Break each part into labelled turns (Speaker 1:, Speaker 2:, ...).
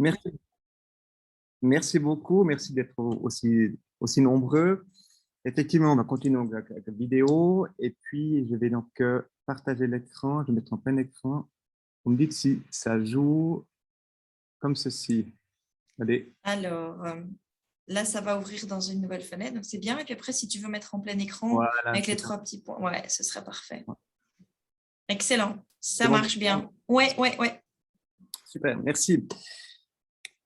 Speaker 1: Merci, merci beaucoup. Merci d'être aussi nombreux. Effectivement, on va continuer donc avec la vidéo. Et puis, je vais donc partager l'écran. Je vais mettre en plein écran. Vous me dites si ça joue comme ceci. Allez.
Speaker 2: Alors, là, ça va ouvrir dans une nouvelle fenêtre, donc c'est bien. Et puis après, si tu veux mettre en plein écran
Speaker 1: Voilà,
Speaker 2: avec les
Speaker 1: c'est ça.
Speaker 2: 3 petits points, ouais, ce serait parfait. Excellent,
Speaker 1: C'est
Speaker 2: ça
Speaker 1: bon.
Speaker 2: marche bien. Ouais, ouais, ouais.
Speaker 1: Super, merci.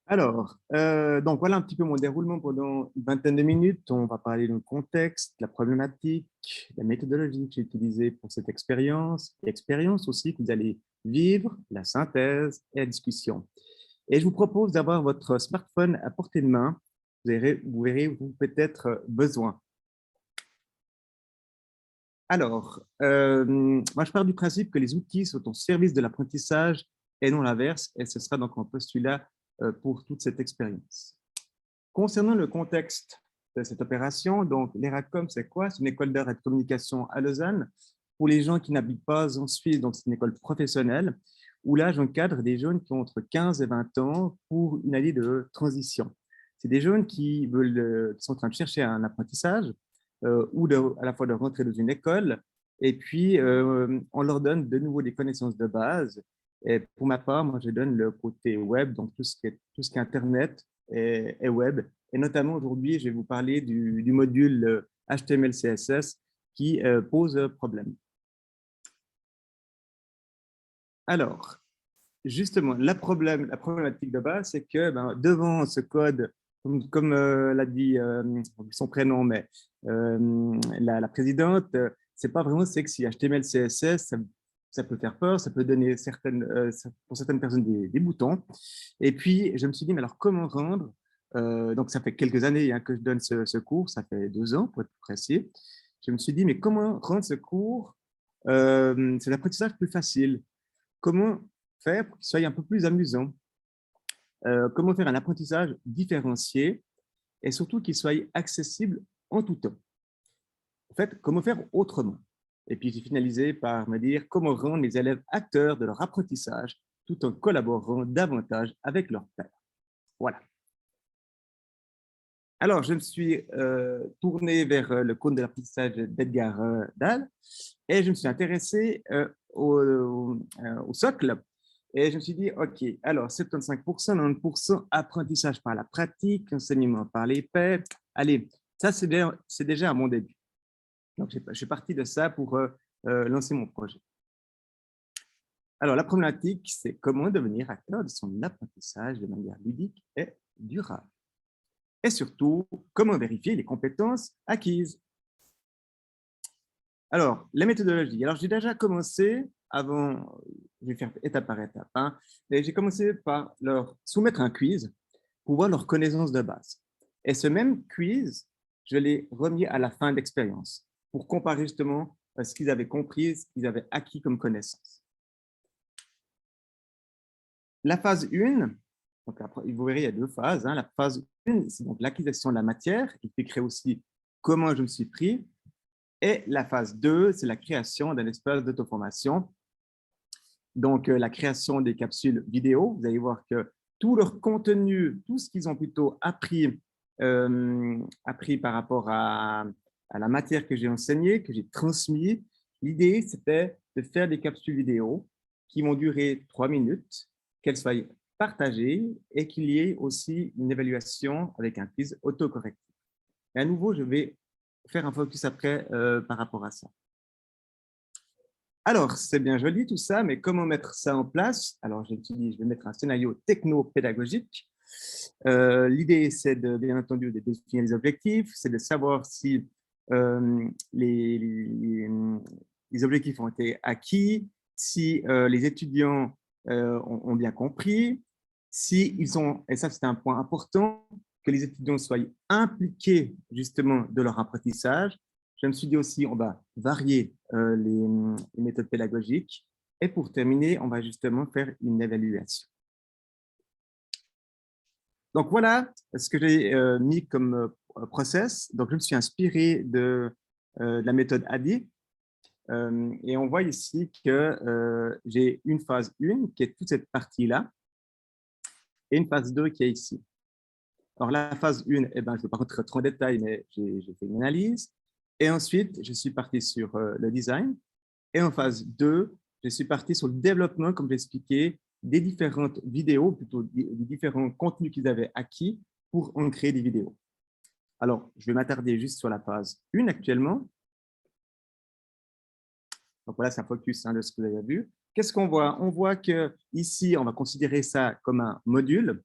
Speaker 1: Alors, donc voilà un petit peu mon déroulement pendant une vingtaine de minutes. On va parler du contexte, la problématique, la méthodologie que j'ai utilisée pour cette expérience, l'expérience aussi que vous allez vivre, la synthèse et la discussion. Et je vous propose d'avoir votre smartphone à portée de main. Vous verrez où peut-être besoin. Alors, moi je pars du principe que les outils sont au service de l'apprentissage et non l'inverse, et ce sera donc un postulat pour toute cette expérience. Concernant le contexte de cette opération, donc l'ERACOM, c'est quoi? C'est une école d'art et de communication à Lausanne. Pour les gens qui n'habitent pas en Suisse, donc c'est une école professionnelle, où là, j'encadre des jeunes qui ont entre 15 et 20 ans pour une année de transition. C'est des jeunes qui sont en train de chercher un apprentissage ou à la fois de rentrer dans une école, et puis on leur donne de nouveau des connaissances de base. Et pour ma part, moi, je donne le côté web, donc tout ce qui est Internet et web. Et notamment aujourd'hui, je vais vous parler du module HTML, CSS qui pose problème. Alors, justement, la problématique de base, c'est que devant ce code, comme l'a dit son prénom, mais la présidente, c'est pas vraiment sexy. HTML, CSS, ça peut faire peur, ça peut donner pour certaines personnes des boutons. Et puis, je me suis dit, mais alors comment rendre donc, ça fait quelques années que je donne ce cours, ça fait 2 ans pour être plus précis. Je me suis dit, mais comment rendre ce cours, cet apprentissage plus facile? Comment faire pour qu'il soit un peu plus amusant? Comment faire un apprentissage différencié et surtout qu'il soit accessible en tout temps? En fait, comment faire autrement? Et puis, j'ai finalisé par me dire comment rendre les élèves acteurs de leur apprentissage tout en collaborant davantage avec leurs pairs. Voilà. Alors, je me suis tourné vers le conte de l'apprentissage d'Edgar Dahl et je me suis intéressé au socle. Et je me suis dit, OK, alors 75%, 90% apprentissage par la pratique, enseignement par les pairs. Allez, ça, c'est déjà à mon début. Donc, je suis parti de ça pour lancer mon projet. Alors, la problématique, c'est comment devenir acteur de son apprentissage de manière ludique et durable. Et surtout, comment vérifier les compétences acquises. Alors, la méthodologie. Alors, j'ai déjà commencé avant, je vais faire étape par étape, hein, et j'ai commencé par leur soumettre un quiz pour voir leurs connaissances de base. Et ce même quiz, je l'ai remis à la fin de l'expérience pour comparer justement ce qu'ils avaient compris, ce qu'ils avaient acquis comme connaissances. La phase 1, donc après, vous verrez, il y a 2 phases. Hein. La phase 1, c'est donc l'acquisition de la matière, qui décrit aussi comment je me suis pris. Et la phase 2, c'est la création d'un espace d'auto-formation. Donc, la création des capsules vidéo. Vous allez voir que tout leur contenu, tout ce qu'ils ont plutôt appris par rapport à la matière que j'ai enseignée, que j'ai transmise, l'idée, c'était de faire des capsules vidéo qui vont durer 3 minutes, qu'elles soient partagées et qu'il y ait aussi une évaluation avec un quiz autocorrectif. Et à nouveau, je vais faire un focus après par rapport à ça. Alors, c'est bien joli tout ça, mais comment mettre ça en place? Alors, je vais mettre un scénario techno-pédagogique. L'idée, c'est bien entendu de définir les objectifs, c'est de savoir si les objectifs ont été acquis, si les étudiants ont bien compris, si ils ont, et ça c'est un point important, que les étudiants soient impliqués justement de leur apprentissage. Je me suis dit aussi, on va varier les méthodes pédagogiques. Et pour terminer, on va justement faire une évaluation. Donc voilà ce que j'ai mis comme process. Donc je me suis inspiré de la méthode ADI. Et on voit ici que j'ai une phase 1 qui est toute cette partie-là. et une phase 2 qui est ici. Alors, la phase 1, eh ben, je ne vais pas rentrer trop en détail, mais j'ai fait une analyse. Et ensuite, je suis parti sur le design. Et en phase 2, je suis parti sur le développement, comme j'ai expliqué, des différentes vidéos, plutôt des différents contenus qu'ils avaient acquis pour en créer des vidéos. Alors, je vais m'attarder juste sur la phase 1 actuellement. Donc voilà, c'est un focus de ce que vous avez vu. Qu'est-ce qu'on voit? On voit qu'ici, on va considérer ça comme un module,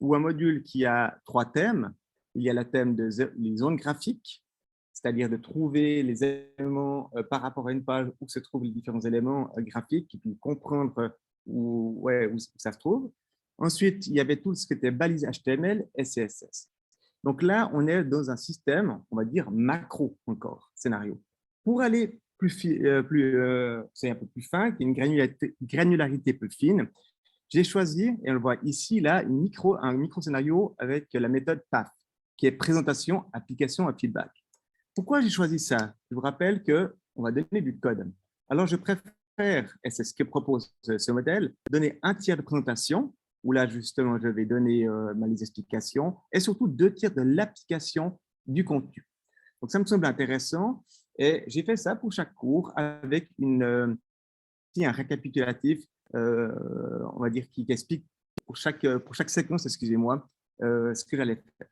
Speaker 1: ou un module qui a 3 thèmes. Il y a le thème des zones graphiques, c'est-à-dire de trouver les éléments par rapport à une page où se trouvent les différents éléments graphiques, et puis comprendre où ça se trouve. Ensuite, il y avait tout ce qui était balise HTML et CSS. Donc là, on est dans un système, on va dire macro encore, scénario. Pour aller c'est un peu plus fin, qui a une granularité plus fine, j'ai choisi, et on le voit ici, là, un micro-scénario avec la méthode PAF, qui est présentation, application et feedback. Pourquoi j'ai choisi ça? Je vous rappelle qu'on va donner du code. Alors, je préfère, et c'est ce que propose ce modèle, donner un tiers de présentation, où là, justement, je vais donner les explications, et surtout 2 tiers de l'application du contenu. Donc, ça me semble intéressant, et j'ai fait ça pour chaque cours avec un récapitulatif, on va dire, qui explique pour chaque séquence, excusez-moi, ce que j'allais faire.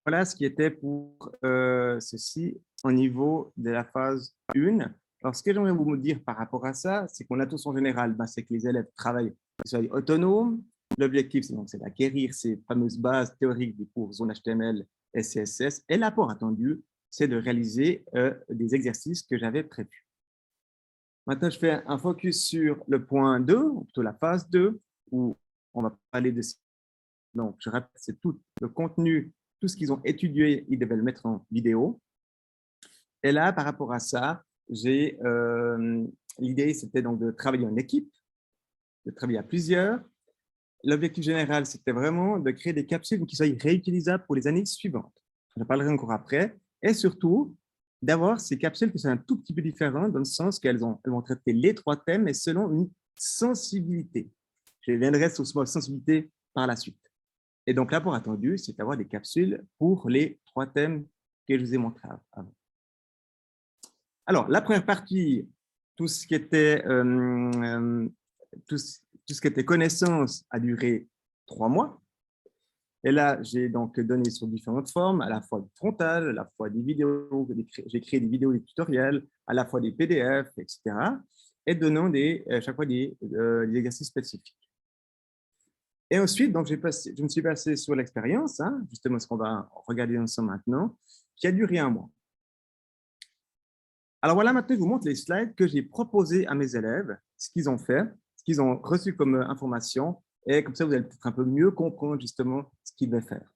Speaker 1: Voilà ce qui était pour ceci au niveau de la phase 1. Alors, ce que j'aimerais vous dire par rapport à ça, c'est qu'on a tous en général, c'est que les élèves travaillent, qu'ils soient autonomes. L'objectif, c'est d'acquérir ces fameuses bases théoriques du cours zone HTML et CSS. Et l'apport attendu, c'est de réaliser des exercices que j'avais prévus. Maintenant, je fais un focus sur le point 2, ou plutôt la phase 2, où on va parler de... Donc, je rappelle, c'est tout le contenu, tout ce qu'ils ont étudié, ils devaient le mettre en vidéo. Et là, par rapport à ça, l'idée, c'était donc de travailler en équipe, de travailler à plusieurs. L'objectif général, c'était vraiment de créer des capsules qui soient réutilisables pour les années suivantes. Je parlerai encore après. Et surtout, d'avoir ces capsules qui sont un tout petit peu différentes dans le sens qu'elles vont traiter les 3 thèmes, mais selon une sensibilité. Je reviendrai sur ce mot sensibilité par la suite. Et donc, l'apport attendu, c'est d'avoir des capsules pour les 3 thèmes que je vous ai montrés avant. Alors, la première partie, tout ce qui était connaissance a duré 3 mois. Et là, j'ai donc donné sur différentes formes, à la fois du frontal, à la fois des vidéos, j'ai créé des vidéos, des tutoriels, à la fois des PDF, etc. Et donnant chaque fois des exercices spécifiques. Et ensuite, donc, je me suis passé sur l'expérience, justement ce qu'on va regarder ensemble maintenant, qui a duré 1 mois. Alors voilà, maintenant, je vous montre les slides que j'ai proposés à mes élèves, ce qu'ils ont fait, ce qu'ils ont reçu comme information, et comme ça, vous allez peut-être un peu mieux comprendre justement ce qu'ils devaient faire.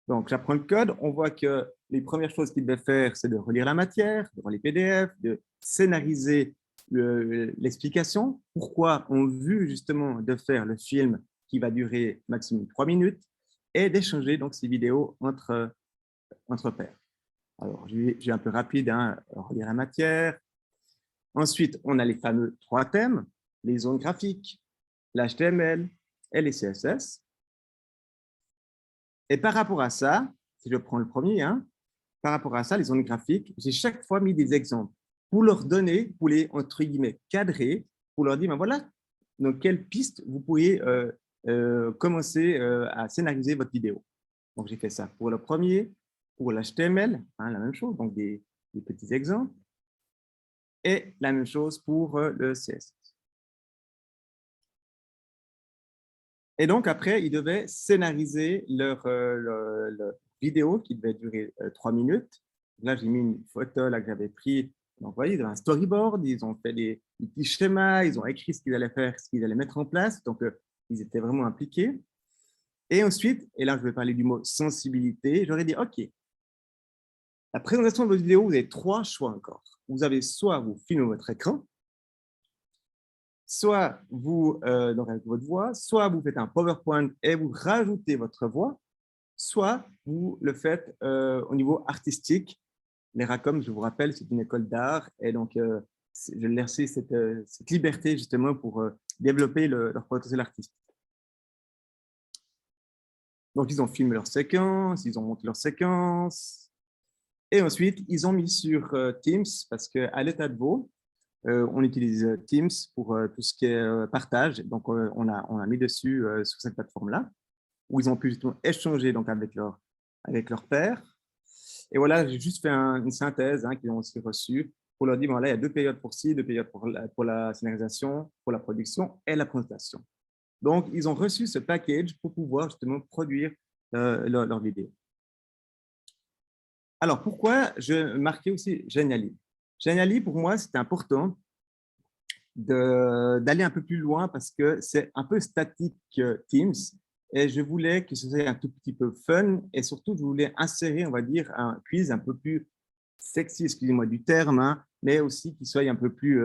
Speaker 1: Donc, j'apprends le code. On voit que les premières choses qu'ils devaient faire, c'est de relire la matière, de relire les PDF, de scénariser l'explication. Pourquoi on veut justement de faire le film qui va durer maximum 3 minutes et d'échanger donc ces vidéos entre pairs. Alors, je vais un peu rapide, relire la matière. Ensuite, on a les fameux 3 thèmes, les zones graphiques, l'HTML et les CSS. Et par rapport à ça, si je prends le premier, par rapport à ça, les zones graphiques, j'ai chaque fois mis des exemples pour leur donner, pour les, entre guillemets, cadrer, pour leur dire, ben voilà, dans quelle piste vous pourriez commencer à scénariser votre vidéo. Donc, j'ai fait ça pour le premier, pour l'HTML, la même chose, donc des petits exemples, et la même chose pour le CSS. Et donc, après, ils devaient scénariser leur vidéo qui devait durer 3 minutes. Là, j'ai mis une photo là, que j'avais prise. Donc, vous voyez, ils ont un storyboard, ils ont fait des petits schémas, ils ont écrit ce qu'ils allaient faire, ce qu'ils allaient mettre en place. Donc, ils étaient vraiment impliqués. Et ensuite, et là, je vais parler du mot sensibilité, j'aurais dit, OK, la présentation de votre vidéo, vous avez 3 choix encore. Vous avez soit vous filmez votre écran, soit vous, donc avec votre voix, soit vous faites un PowerPoint et vous rajoutez votre voix, soit vous le faites au niveau artistique. Les RACOM, je vous rappelle, c'est une école d'art et donc je leur laisse cette liberté justement pour développer leur potentiel artistique. Donc, ils ont filmé leurs séquences, ils ont monté leurs séquences. Et ensuite, ils ont mis sur Teams, parce qu'à l'état de Vaud, on utilise Teams pour tout ce qui est partage. Donc, on a mis dessus sur cette plateforme-là, où ils ont pu justement échanger donc, avec leur père. Et voilà, j'ai juste fait une synthèse qu'ils ont aussi reçue pour leur dire, voilà, il y a 2 périodes pour ci, 2 périodes pour la scénarisation, pour la production et la présentation. Donc, ils ont reçu ce package pour pouvoir justement produire leur vidéo. Alors, pourquoi je marquais aussi Geniali? Geniali, pour moi, c'était important d'aller un peu plus loin parce que c'est un peu statique Teams et je voulais que ce soit un tout petit peu fun et surtout, je voulais insérer, on va dire, un quiz un peu plus sexy, excusez-moi du terme, mais aussi qui soit un peu plus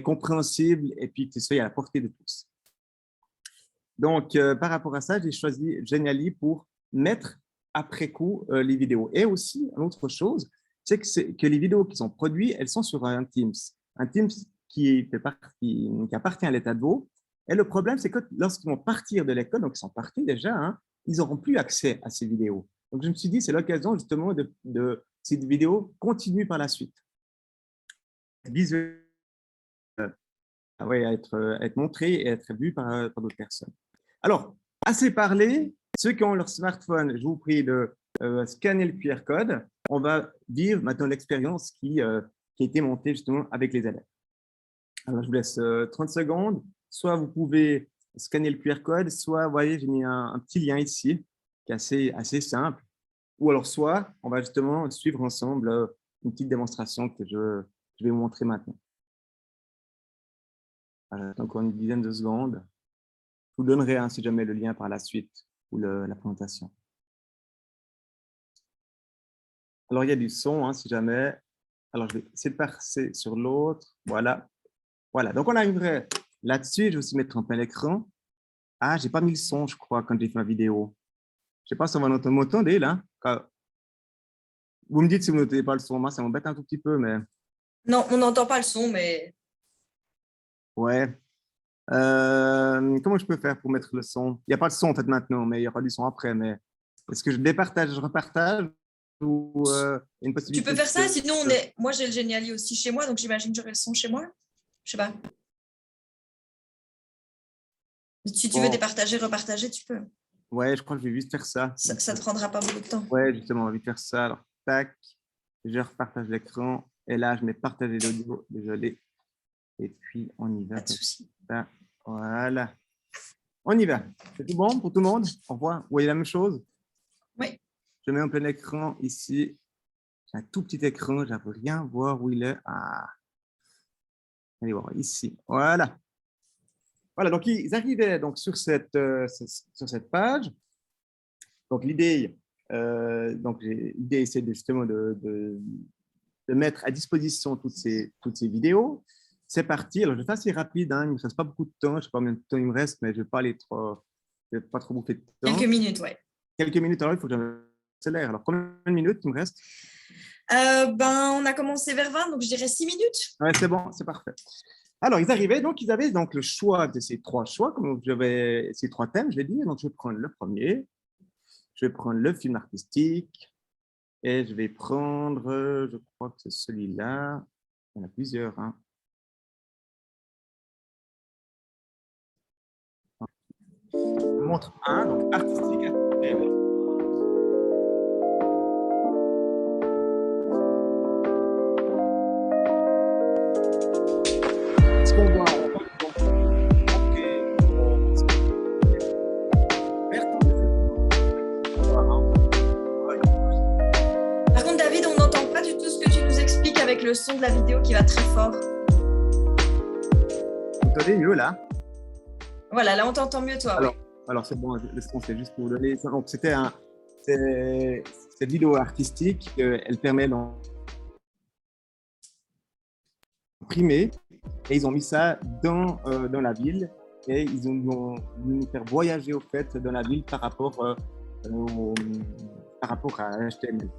Speaker 1: compréhensible et puis que ce soit à la portée de tous. Donc, par rapport à ça, j'ai choisi Geniali pour mettre après coup les vidéos. Et aussi, une autre chose, c'est que les vidéos qui sont produites, elles sont sur un Teams qui appartient à l'État de Vaud. Et le problème, c'est que lorsqu'ils vont partir de l'école, donc ils sont partis déjà, ils n'auront plus accès à ces vidéos. Donc, je me suis dit, c'est l'occasion justement de ces vidéos continuent par la suite. Visuel, être montré et être vu par d'autres personnes. Alors, assez parlé, ceux qui ont leur smartphone, je vous prie de scanner le QR code. On va vivre maintenant l'expérience qui a été montée justement avec les élèves. Alors, je vous laisse 30 secondes. Soit vous pouvez scanner le QR code, soit, vous voyez, j'ai mis un petit lien ici qui est assez simple. Ou alors, soit on va justement suivre ensemble une petite démonstration que je vais vous montrer maintenant. Encore une dizaine de secondes. Je vous donnerai si jamais le lien par la suite ou la présentation. Alors, il y a du son, si jamais. Alors, je vais essayer de passer sur l'autre. Voilà. Voilà. Donc, on arriverait là-dessus. Je vais aussi mettre en plein écran. Ah, je n'ai pas mis le son, je crois, quand j'ai fait ma vidéo. Je ne sais pas si on va m'entendre là. Vous me dites si vous n'entendez pas le son. Moi, ça m'embête un tout petit peu, mais…
Speaker 2: Non, on n'entend pas le son, mais…
Speaker 1: Ouais. Comment je peux faire pour mettre le son? Il n'y a pas de son en fait maintenant, mais il y aura du son après. Mais est-ce que je départage, je repartage ou une possibilité?
Speaker 2: Tu peux faire ça, sinon moi j'ai le Geniali aussi chez moi, donc j'imagine que j'aurai le son chez moi. Je sais pas. Si tu veux départager, repartager, tu peux.
Speaker 1: Ouais, je crois que je vais vite faire ça.
Speaker 2: Ça te prendra pas beaucoup de temps.
Speaker 1: Ouais, justement, on va vite faire ça. Alors, tac, je repartage l'écran. Et là, je mets partager l'audio. Désolé. Et puis, on y va.
Speaker 2: Pas de souci.
Speaker 1: Voilà. On y va. C'est tout bon pour tout le monde? Au revoir. Vous voyez la même chose?
Speaker 2: Oui.
Speaker 1: Je mets en plein écran ici. J'ai un tout petit écran. Je ne peux rien voir où il est. Allez voir ici. Voilà. Voilà. Donc, ils arrivaient donc, sur cette page. Donc, l'idée, c'est justement de mettre à disposition toutes ces vidéos. C'est parti. Alors, je vais faire assez rapide. Il ne me reste pas beaucoup de temps. Je ne sais pas combien de temps il me reste, mais je ne vais pas aller pas trop bouffer de temps.
Speaker 2: Quelques minutes, oui.
Speaker 1: Quelques minutes. Alors, il faut que j'accélère. Alors, combien de minutes il me reste?
Speaker 2: On a commencé vers 20, donc je dirais 6 minutes.
Speaker 1: Ouais, c'est bon, c'est parfait. Alors, ils arrivaient, donc ils avaient donc le choix de ces 3 choix, comme j'avais ces 3 thèmes, je l'ai dit. Donc, je vais prendre le premier. Je vais prendre le film artistique. Et je vais prendre, je crois que c'est celui-là. Il y en a plusieurs. Je montre un, donc artistique. Ce qu'on voit,
Speaker 2: Par contre, David, on n'entend pas du tout ce que tu nous expliques avec le son de la vidéo qui va très fort.
Speaker 1: Vous entendez mieux là?
Speaker 2: Voilà, là on t'entend mieux toi.
Speaker 1: Alors c'est bon, le son, c'est juste pour vous donner. Donc c'était cette vidéo artistique, elle permet d'imprimer et ils ont mis ça dans la ville et ils ont voulu nous faire voyager au fait dans la ville par rapport à HTML.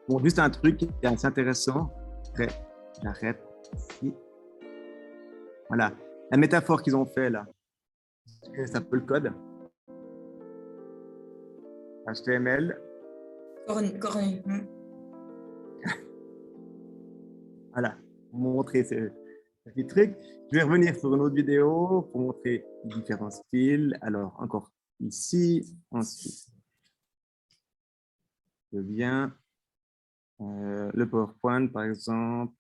Speaker 1: Bon, juste un truc qui est assez intéressant. Après, j'arrête ici. Voilà. La métaphore qu'ils ont fait là, c'est un peu le code. HTML.
Speaker 2: Cornu.
Speaker 1: Voilà. Pour montrer ce petit truc. Je vais revenir sur une autre vidéo pour montrer les différents styles. Alors, encore ici. Ensuite, je viens. Le PowerPoint, par exemple.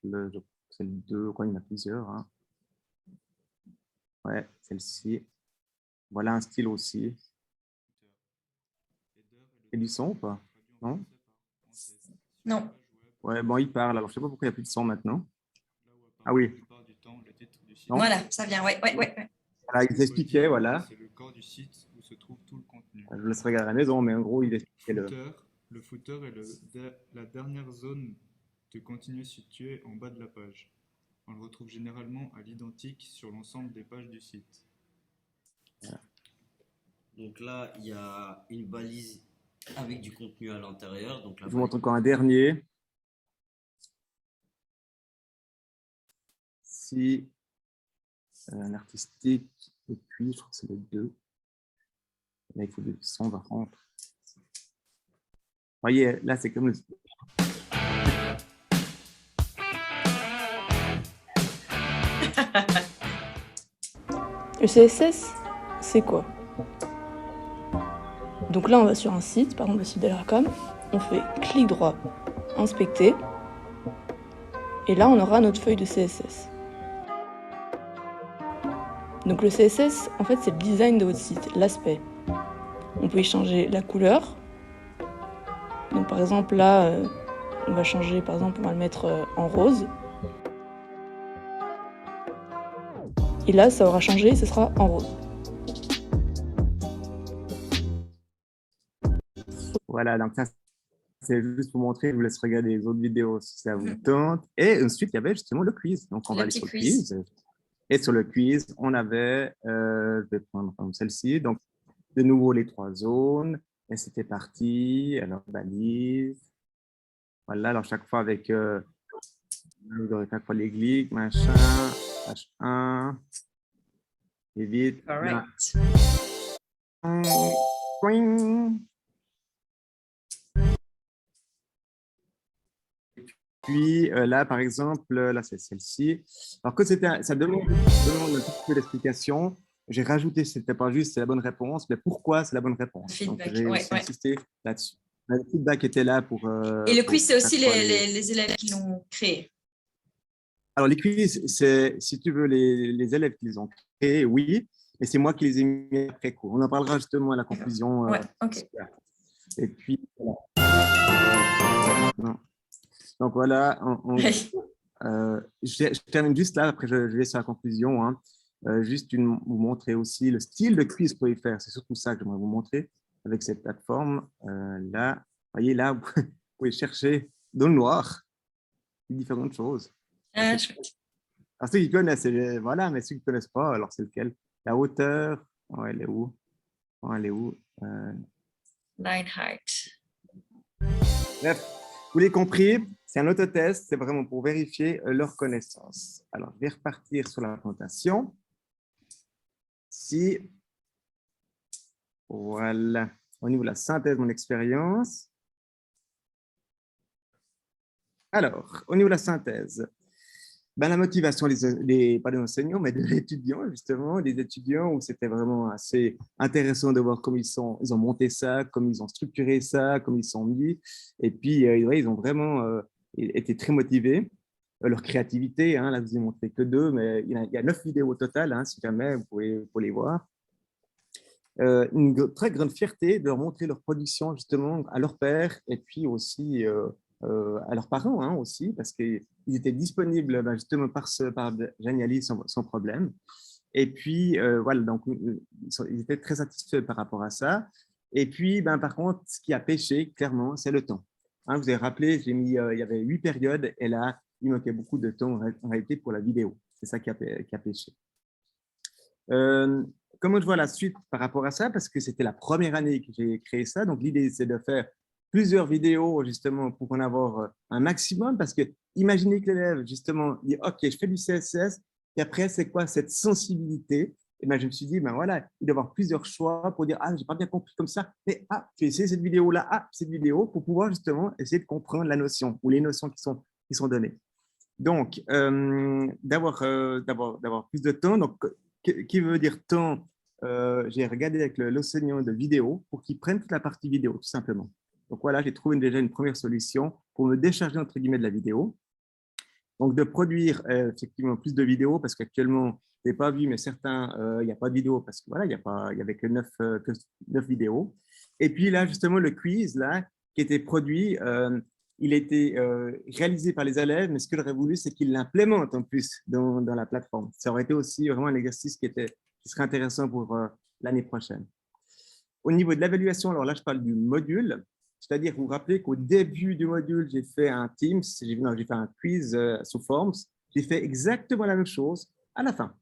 Speaker 1: C'est le 2, quoi, il y en a plusieurs. Hein. Ouais, celle-ci. Voilà un style aussi. Et du son ou pas? Non?
Speaker 2: Non.
Speaker 1: Ouais, bon, il parle. Alors, je ne sais pas pourquoi il n'y a plus de son maintenant. Ah oui.
Speaker 2: Non? Voilà, ça vient. Ouais.
Speaker 1: Voilà, il expliquait, voilà.
Speaker 3: C'est le corps du site où se trouve tout le contenu.
Speaker 1: Je laisse regarder à la maison, mais en gros, il expliquait
Speaker 3: Le footer est la dernière zone de contenu située en bas de la page. On le retrouve généralement à l'identique sur l'ensemble des pages du site.
Speaker 4: Voilà. Donc là, il y a une balise avec du contenu à l'intérieur. Je
Speaker 1: vous montre encore un dernier. Ici, un artistique, et puis je crois que c'est le 2. Là, il faut du son, par contre. Vous voyez, là, c'est comme le...
Speaker 5: Le CSS, c'est quoi? Donc là, on va sur un site, par exemple le site de l'ARCOM, on fait clic droit, inspecter, et là, on aura notre feuille de CSS. Donc le CSS, en fait, c'est le design de votre site, l'aspect. On peut y changer la couleur. Donc par exemple, là, on va changer, par exemple, on va le mettre en rose. Et là, ça aura changé, ce sera en rose.
Speaker 1: Voilà, donc ça, c'est juste pour montrer, je vous laisse regarder les autres vidéos si ça vous tente. Et ensuite, il y avait justement le quiz. Donc, on va aller sur le quiz. Et sur le quiz, on avait, je vais prendre comme celle-ci, donc de nouveau les 3 zones. Et c'était parti. Alors, balise. Voilà, alors chaque fois avec chaque fois les clics, machin, H1. Et vite.
Speaker 2: Correct.
Speaker 1: Puis là, par exemple, là, c'est celle-ci. Alors que ça demande un petit peu d'explication. J'ai rajouté, ce n'était pas juste, c'est la bonne réponse, mais pourquoi c'est la bonne réponse.
Speaker 2: Feedback,
Speaker 1: donc, j'ai aussi insisté là-dessus. Le feedback était là pour...
Speaker 2: Et le quiz, c'est aussi les élèves qui l'ont créé.
Speaker 1: Alors, les quiz, c'est, si tu veux, les élèves qui les ont créés, oui, mais c'est moi qui les ai mis après coup. On en parlera justement à la conclusion.
Speaker 2: Ouais, ok.
Speaker 1: Et puis, voilà. Donc voilà, je termine juste là, après je vais sur la conclusion. Hein. Juste vous montrer aussi le style de quiz que vous pouvez faire. C'est surtout ça que j'aimerais vous montrer avec cette plateforme. Là, vous voyez, là, vous pouvez chercher dans le noir différentes choses. Alors, ceux qui connaissent, voilà, mais ceux qui ne connaissent pas, alors c'est lequel? La hauteur, oh, elle est où? Oh, elle est où?
Speaker 2: Line height.
Speaker 1: Bref, vous l'avez compris, c'est un autotest, c'est vraiment pour vérifier leur connaissance. Alors, je vais repartir sur la présentation. Ici, voilà, au niveau de la synthèse de mon expérience. Alors, au niveau de la synthèse, ben, la motivation pas des enseignants, mais des étudiants, justement, des étudiants où c'était vraiment assez intéressant de voir comment ils ont monté ça, comment ils ont structuré ça, comment ils sont mis. Et puis, ouais, ils ont vraiment été très motivés. Leur créativité, hein, là, je vous ai montré que 2, mais il y a 9 vidéos au total, hein, si jamais vous pouvez les voir. Une très grande fierté de leur montrer leur production, justement, à leurs pairs et puis aussi à leurs parents, hein, aussi, parce qu'ils étaient disponibles justement par Geniali sans problème. Et puis, voilà, donc ils étaient très satisfaits par rapport à ça. Et puis, par contre, ce qui a pêché, clairement, c'est le temps. Hein, vous avez rappelé, j'ai mis, il y avait 8 périodes, et là, il manquait beaucoup de temps en réalité pour la vidéo. C'est ça qui a pêché. Comment je vois la suite par rapport à ça? Parce que c'était la première année que j'ai créé ça. Donc, l'idée, c'est de faire plusieurs vidéos, justement, pour en avoir un maximum. Parce que imaginez que l'élève, justement, dit « OK, je fais du CSS, Et après, c'est quoi cette sensibilité? Et ben, je me suis dit, ben voilà, il doit y avoir plusieurs choix pour dire, ah, j'ai pas bien compris comme ça, mais ah, tu essayé cette vidéo-là, ah, cette vidéo, pour pouvoir justement essayer de comprendre la notion ou les notions qui sont données. Donc, d'avoir plus de temps. Donc, qui veut dire temps? J'ai regardé avec l'enseignant de vidéo pour qu'il prenne toute la partie vidéo, tout simplement. Donc, voilà, j'ai trouvé déjà une première solution pour me décharger, entre guillemets, de la vidéo. Donc, de produire effectivement plus de vidéos, parce qu'actuellement, je n'ai pas vu, mais certains, il n'y a pas de vidéo, parce que voilà, il y avait que 9 vidéos. Et puis là, justement, le quiz, là, qui était produit, il a été réalisé par les élèves, mais ce que j'aurais voulu, c'est qu'ils l'implémentent en plus dans la plateforme. Ça aurait été aussi vraiment un exercice qui serait intéressant pour l'année prochaine. Au niveau de l'évaluation, alors là, je parle du module. C'est-à-dire, vous vous rappelez qu'au début du module, j'ai fait un Teams, j'ai fait un quiz sous Forms. J'ai fait exactement la même chose à la fin.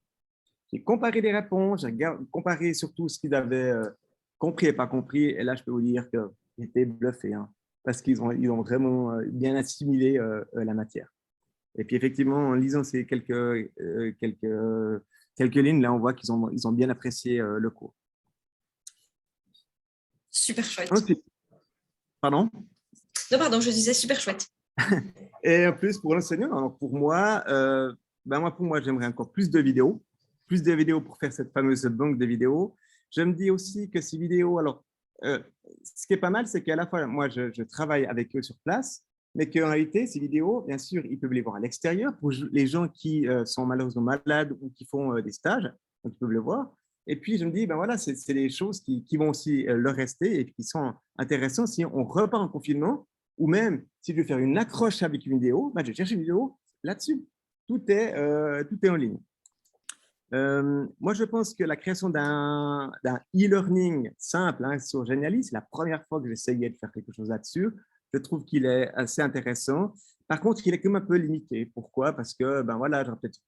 Speaker 1: J'ai comparé les réponses, j'ai comparé surtout ce qu'ils avaient compris et pas compris. Et là, je peux vous dire que j'étais bluffé, hein, parce qu'ils ont vraiment bien assimilé la matière. Et puis, effectivement, en lisant ces quelques lignes, là, on voit qu'ils ont bien apprécié le cours.
Speaker 2: Super chouette.
Speaker 1: Ensuite, pardon?
Speaker 2: Non, pardon, je disais super chouette.
Speaker 1: Et en plus, pour l'enseignant, alors pour moi, j'aimerais encore plus de vidéos pour faire cette fameuse banque de vidéos. Je me dis aussi que ces vidéos, alors, ce qui est pas mal, c'est qu'à la fois, moi, je travaille avec eux sur place, mais qu'en réalité, ces vidéos, bien sûr, ils peuvent les voir à l'extérieur pour les gens qui sont malheureusement malades ou qui font des stages, donc ils peuvent le voir. Et puis, je me dis, ben voilà, c'est des choses qui vont aussi leur rester et qui sont intéressantes si on repart en confinement, ou même si je veux faire une accroche avec une vidéo, ben je cherche une vidéo là-dessus. Tout est en ligne. Moi, je pense que la création d'un e-learning simple sur Geniali, c'est la première fois que j'essayais de faire quelque chose là-dessus. Je trouve qu'il est assez intéressant. Par contre, il est comme un peu limité. Pourquoi? Parce que, ben voilà, j'aurais peut-être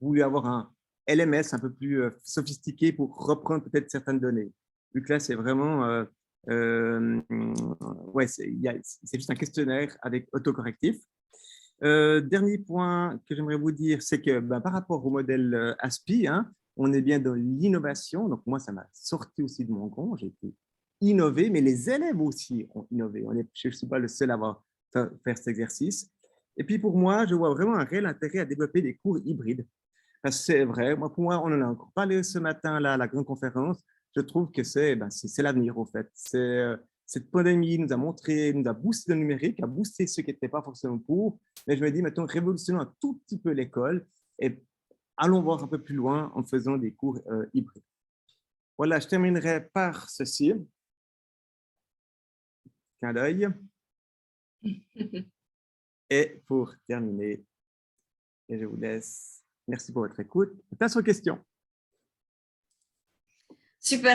Speaker 1: voulu avoir un LMS un peu plus sophistiqué pour reprendre peut-être certaines données. Vu que là, c'est vraiment, ouais, c'est juste un questionnaire avec autocorrectif. Dernier point que j'aimerais vous dire, c'est que par rapport au modèle ASPI, hein, on est bien dans l'innovation. Donc, moi, ça m'a sorti aussi de mon gond. J'ai été innové, mais les élèves aussi ont innové. Je ne suis pas le seul à avoir fait cet exercice. Et puis, pour moi, je vois vraiment un réel intérêt à développer des cours hybrides. Parce que c'est vrai, pour moi, on en a encore parlé ce matin là, à la grande conférence. Je trouve que c'est l'avenir, au fait. Cette pandémie nous a boosté le numérique, a boosté ceux qui n'étaient pas forcément pour. Mais je me dis, maintenant, révolutionnons un tout petit peu l'école et allons voir un peu plus loin en faisant des cours hybrides. Voilà, je terminerai par ceci. Clin d'œil. Et pour terminer, et je vous laisse. Merci pour votre écoute. Place aux questions.
Speaker 2: Super.